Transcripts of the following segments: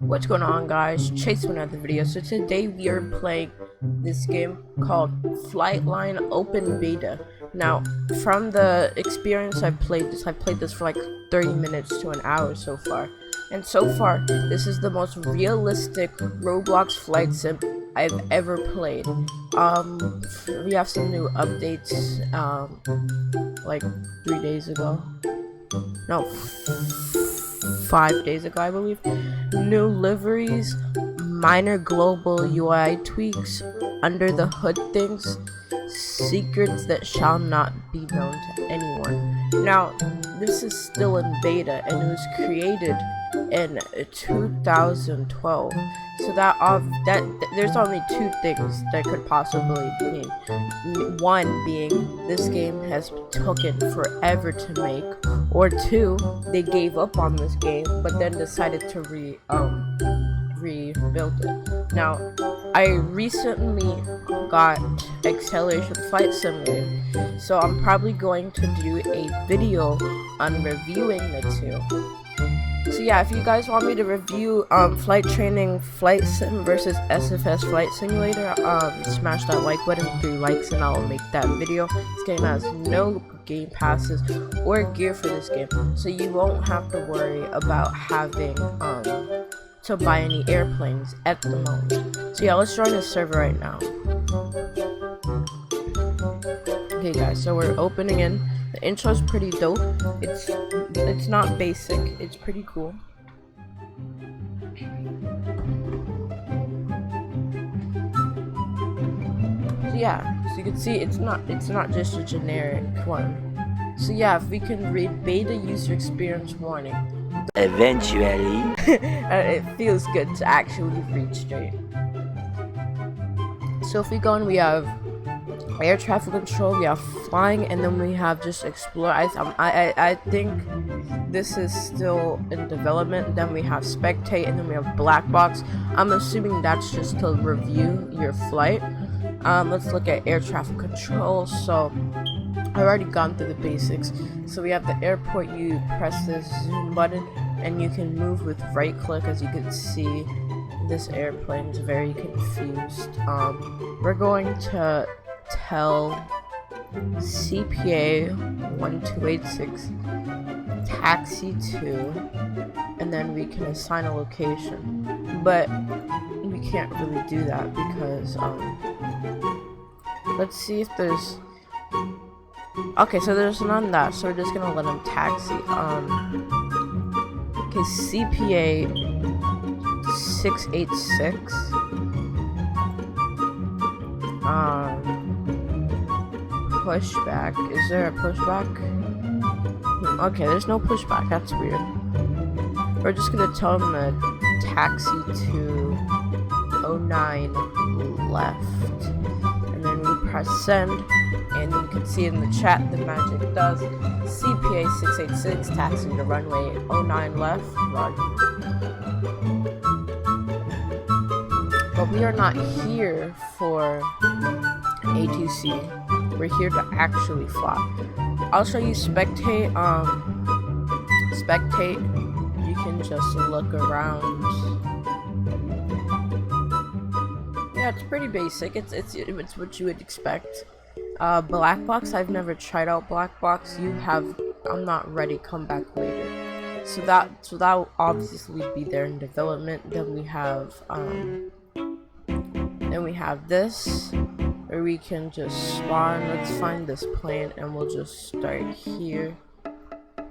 What's going on, guys? Chase with another video. So today we are playing this game called Flightline Open Beta. Now, from the experience I've played this for like 30 minutes to an hour so far. And so far, this is the most realistic Roblox flight sim I've ever played. We have some new updates, like 3 days ago. No, 5 days ago, I believe. New liveries, minor global UI tweaks, under the hood things, secrets that shall not be known to anyone. Now, this is still in beta and it was created in 2012. So there's only two things that could possibly mean. One being this game has taken forever to make, or two, they gave up on this game but then decided to rebuild it. Now, I recently got Acceleration Flight Simulator, so I'm probably going to do a video on reviewing the two. So yeah, if you guys want me to review Flight Training Flight Sim versus SFS Flight Simulator, smash that like button, 3 likes, and I'll make that video. This game has no game passes or gear for this game, so you won't have to worry about having to buy any airplanes at the moment. So yeah, let's join this server right now. Okay guys, so we're opening in. The intro's pretty dope. It's not basic, it's pretty cool. So yeah, so you can see it's not just a generic one. So yeah, if we can read beta user experience warning. Eventually. It feels good to actually read straight. So if we go and we have air traffic control, we have flying, and then we have just explore. I think this is still in development. Then we have spectate, and then we have black box. I'm assuming that's just to review your flight. Let's look at air traffic control. So I've already gone through the basics. So we have the airport. You press this zoom button and you can move with right click. As you can see, this airplane is very confused. We're going to tell CPA 1286 taxi to, and then we can assign a location, but we can't really do that because let's see if there's okay, so there's none of that, so we're just gonna let him taxi. Okay, CPA 686 pushback. Is there a pushback? Okay, there's no pushback. That's weird. We're just gonna tell him to taxi to 09 left, and then we press send, and you can see in the chat the magic does. CPA 686 taxi to runway 09 left. Run. But we are not here for A2C. We're here to actually fly. I'll show you spectate. Spectate, you can just look around. Yeah, it's pretty basic. It's what you would expect. Black box, I've never tried out black box. You have. I'm not ready. Come back later. So that will obviously be there in development. Then we have this, where we can just spawn. Let's find this plane and we'll just start here.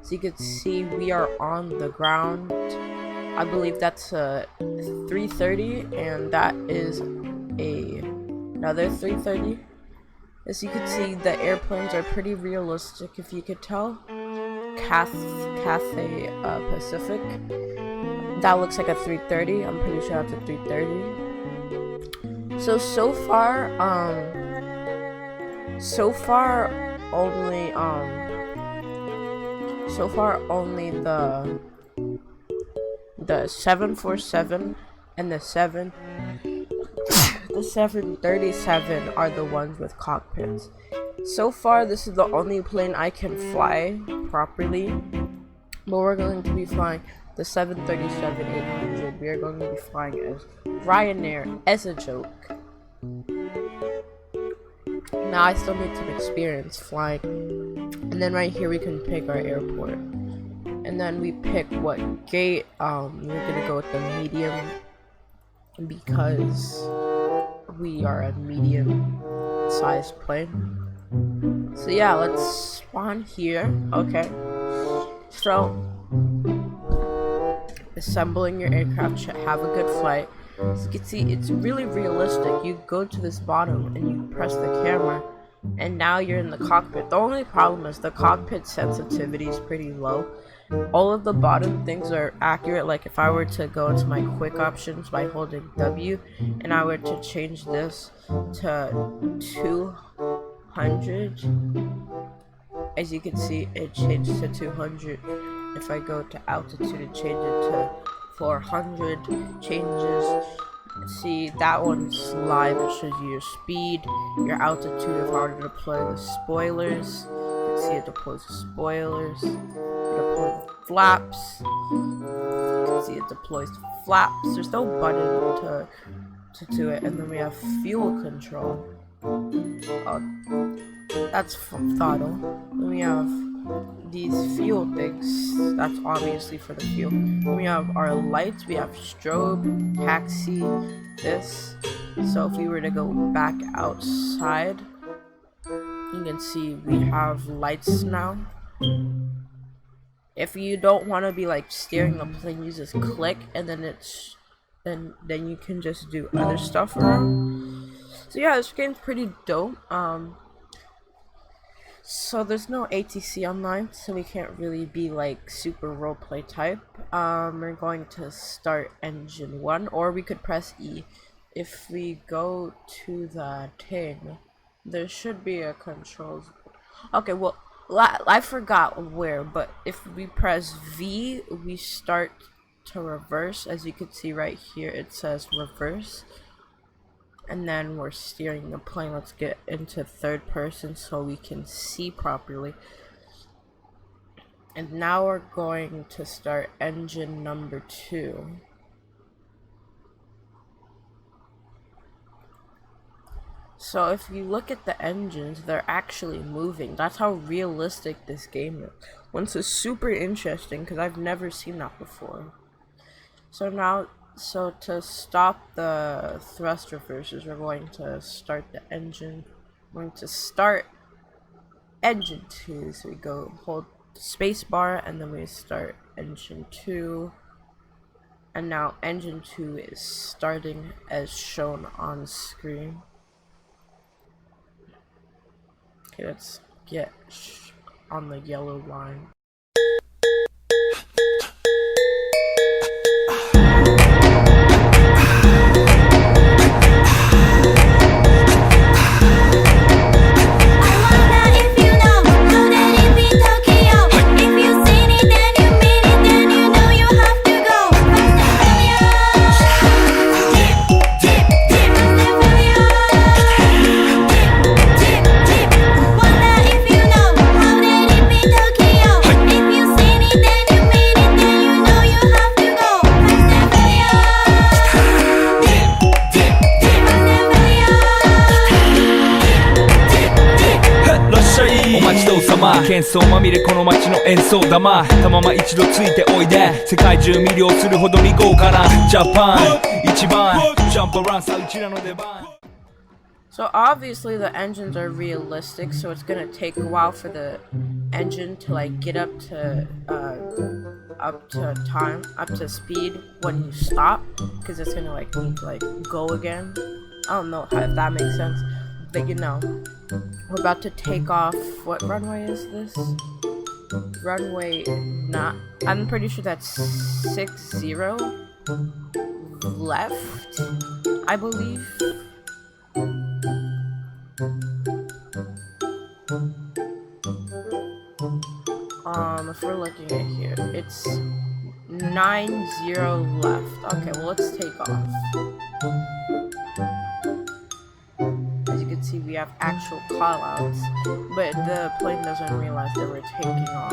So you can see we are on the ground. I believe that's a 330, and that is another 330. As you can see, the airplanes are pretty realistic, if you could tell. Cathay Pacific. That looks like a 330. I'm pretty sure that's a 330. So far only the 747 and the 737 are the ones with cockpits. So far, this is the only plane I can fly properly, but we're going to be flying the the 737-800. We are going to be flying as Ryanair as a joke. Now I still need some experience flying. And then right here we can pick our airport. And then we pick what gate. We're gonna go with the medium because we are a medium sized plane. So yeah, let's spawn here. Okay. So assembling your aircraft should have a good flight. As you can see, it's really realistic. You go to this bottom and you press the camera and now you're in the cockpit. The only problem is the cockpit sensitivity is pretty low. All of the bottom things are accurate. Like if I were to go into my quick options by holding W and I were to change this to 200, as you can see it changed to 200. If I go to altitude and change it to 400, changes. See, that one's live. It shows you your speed, your altitude. If I were to deploy the spoilers, you can see it deploys the spoilers. Deploy the flaps. You can see it deploys the flaps. There's no button to do it. And then we have fuel control. That's from throttle. Then we have these fuel things. That's obviously for the fuel. Then we have our lights. We have strobe, taxi, this. So if we were to go back outside, you can see we have lights now. If you don't want to be like steering the plane, you just click and then it's then you can just do other stuff around. So yeah, this game's pretty dope. So there's no ATC online, so we can't really be like super roleplay type. We're going to start engine 1, or we could press E. If we go to the thing, there should be a controls. Okay, well, I forgot where, but if we press V, we start to reverse. As you can see right here, it says reverse. And then we're steering the plane. Let's get into third person so we can see properly. And now we're going to start engine number 2. So if you look at the engines, they're actually moving. That's how realistic this game is. This is super interesting because I've never seen that before. So now, to stop the thrust reversers, we're going to start the engine. We're going to start engine 2. So we go hold space bar and then we start engine 2. And now engine 2 is starting as shown on screen. Okay, let's get on the yellow line.喧騒まみれこの街の演奏玉たまま一度ついておいで世界中魅了するほどに豪華なジャパン一番ジャンプアランさうちらの出番 So obviously the engines are realistic, so it's gonna take a while for the engine to like get up to speed when you stop, because it's gonna like need to like go again. I don't know if that makes sense, but you know, we're about to take off. What runway is this? Runway not. I'm pretty sure that's 60 left, I believe. If we're looking at here, it's 90 left. Okay, well let's take off. As you can see, we have actual callouts, but the plane doesn't realize that we're taking off.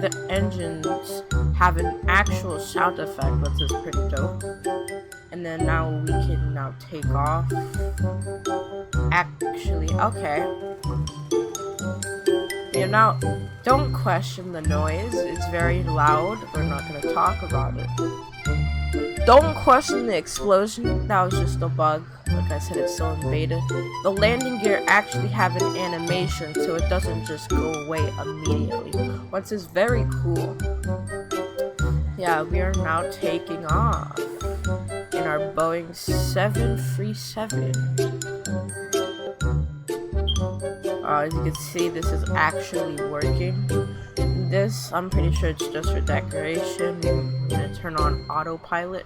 the engines have an actual sound effect, which is pretty dope. And then now we can now take off. Actually, okay. You know, don't question the noise. It's very loud. We're not gonna talk about it. Don't question the explosion. That was just a bug. Like I said, it's still in beta. The landing gear actually have an animation, so it doesn't just go away immediately, which is very cool. Yeah, we are now taking off in our Boeing 737. As you can see, this is actually working. This, I'm pretty sure it's just for decoration. I'm gonna turn on autopilot.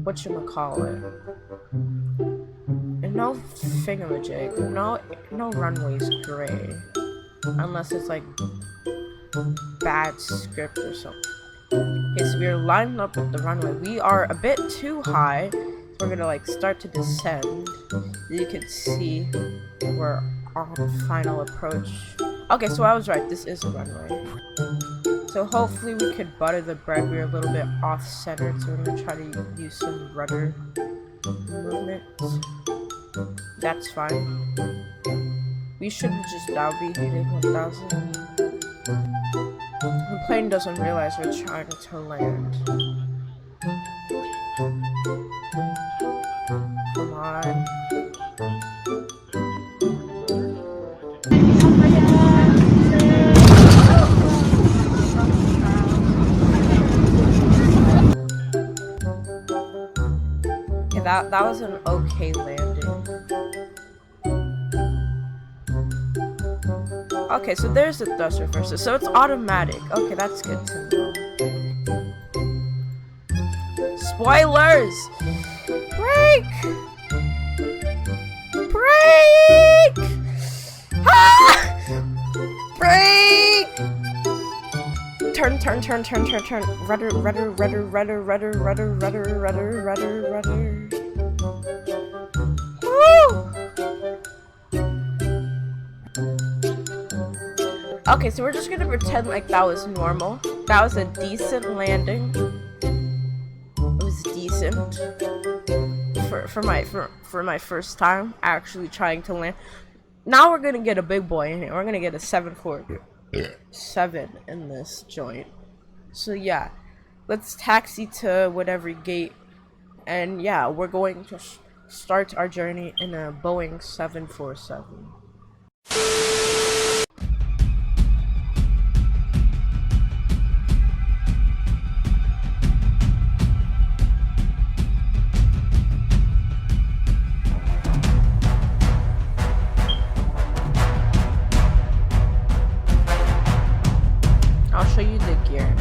Whatchamacallit? No thingamajig. No runway's gray. Unless it's like bad script or something. Okay, so we're lining up with the runway. We are a bit too high. So we're gonna like start to descend. You can see we're on final approach. Okay, so I was right. This is a runway. So hopefully we could butter the bread. We're a little bit off-centered, so we're gonna try to use some rudder movements. That's fine. We should just now be hitting 1,000. The plane doesn't realize we're trying to land. Come on. That was an okay landing. Okay, so there's the thrust reverser. So it's automatic. Okay, that's good to know. Spoilers! Brake! Brake! Ah! Brake! Turn. Rudder. Okay, so we're just gonna pretend like that was normal. That was a decent landing. It was decent for my first time actually trying to land. Now we're gonna get a big boy in here. We're gonna get a 747 in this joint. So yeah, let's taxi to whatever gate, and yeah, we're going to start our journey in a Boeing 747. I'll show you the gear.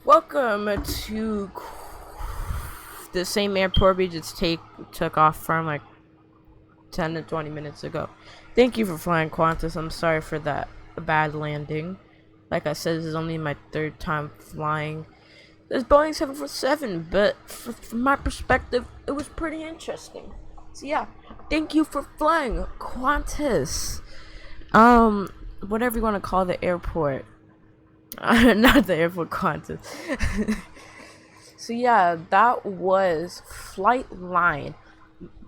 Welcome to the same airport we just took off from like 10 to 20 minutes ago. Thank you for flying, Qantas. I'm sorry for that bad landing. Like I said, this is only my 3rd time flying this Boeing 747, but from my perspective, it was pretty interesting. So yeah, thank you for flying, Qantas. Whatever you want to call the airport. Not the airport, Qantas. So yeah, that was Flightline.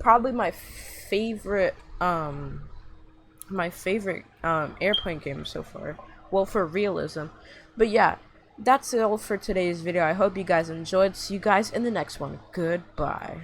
Probably my favorite airplane game so far. Well, for realism. But yeah, that's it all for today's video. I hope you guys enjoyed. See you guys in the next one. Goodbye.